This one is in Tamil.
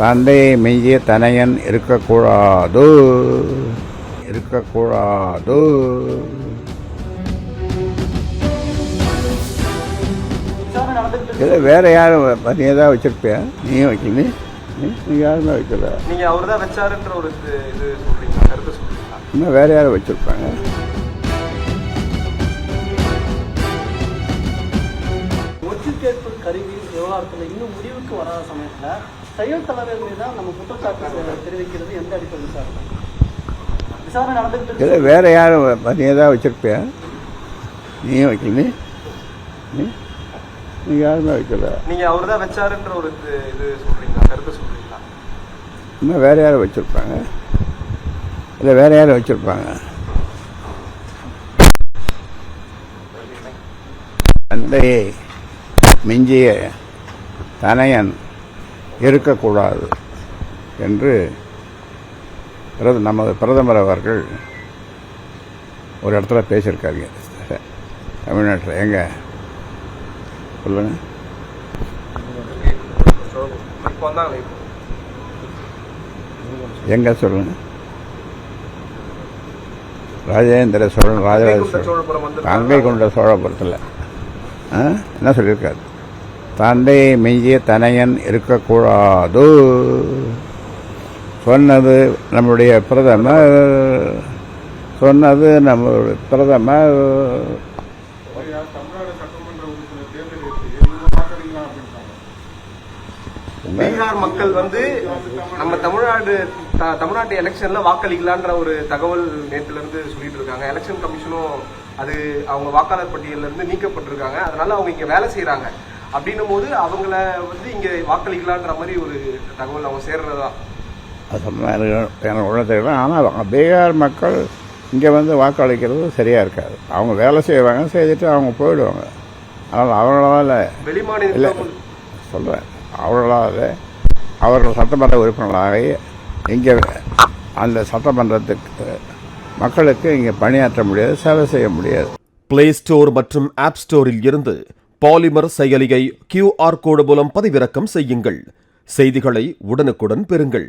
தந்தையை மிஞ்சிய தனையன் இருக்கக்கூடாது. இதை வேற யாரும் நீ ஏதாவது வச்சிருப்பியா? நீயும் வைக்கல, நீ யாருமே வைக்கல. நீங்க அவர் தான் வச்சாருன்ற ஒரு இது சொல்றீங்க, கருத்து சொல்றீங்களா? இன்னும் வேற யாரும் வச்சிருப்பாங்க. ஒற்றுக்கேற்பு கருவி விவகாரத்தில் இன்னும் முடிவுக்கு வராத சமயத்தில் செயல் தலைவர் மீது தான் நம்ம குற்றச்சாட்டு தெரிவிக்கிறது எந்த அடிப்படை விசாரணை நடந்துகிட்டு இதை வேற யாரும் நீ ஏதாவது வச்சிருப்பியா? நீயும் வைக்கல, நீ யாருமே வைக்கல. நீங்க அவர் தான் வச்சாருன்ற ஒரு இது சொல்றீங்களா, கருத்து சொல்றீங்களா? இன்னும் வேற யாரும் வச்சிருப்பாங்க. இல்லை வேற யாரும் வச்சிருப்பாங்க. தந்தையை மிஞ்சிய தனையன் இருக்கக்கூடாது என்று நமது பிரதமர் அவர்கள் ஒரு இடத்துல பேசியிருக்காருங்க தமிழ்நாட்டில். எங்க சொல்லுங்க. எங்க சொல்லுங்க. ராஜேந்திர சோழன், ராஜராஜ சோழன், கங்கை கொண்ட சோழபுரத்தில் என்ன சொல்லியிருக்காரு? தந்தையை மிஞ்சிய தனையன் இருக்கக்கூடாது சொன்னது நம்முடைய பிரதமர். பீகார் மக்கள் நம்ம தமிழ்நாட்டு எலெக்ஷன்ல வாக்களிக்கலான்ற ஒரு தகவல் நேற்றுல இருந்து சொல்லிட்டு இருக்காங்க. எலெக்ஷன் கமிஷனும் அது அவங்க வாக்காளர் பட்டியல இருந்து நீக்கப்பட்டிருக்காங்க. அதனால அவங்க இங்க வேலை செய்யறாங்க. அப்படின்னும் போது அவங்கள இங்க வாக்களிக்கலான்ற மாதிரி ஒரு தகவல் அவங்க சேர்றதா எனக்கு உள்ள தெரியல. ஆனால் பீகார் மக்கள் இங்கே வாக்களிக்கிறது சரியாக இருக்காது. அவங்க வேலை செய்வாங்க, செய்துட்டு அவங்க போயிடுவாங்க. அதனால் அவர்களால் வெளிமாநில சொல்கிறேன், அவர்களால் அவர்கள் சட்டமன்ற உறுப்பினர்களாக இங்கே அந்த சட்டமன்றத்துக்கு மக்களுக்கு இங்கே பணியாற்ற முடியாது, சேவை செய்ய முடியாது. பிளே ஸ்டோர் மற்றும் ஆப் ஸ்டோரில் இருந்து பாலிமர் செயலியை QR கோடு மூலம் பதிவிறக்கம் செய்யுங்கள். செய்திகளை உடனுக்குடன் பெறுங்கள்.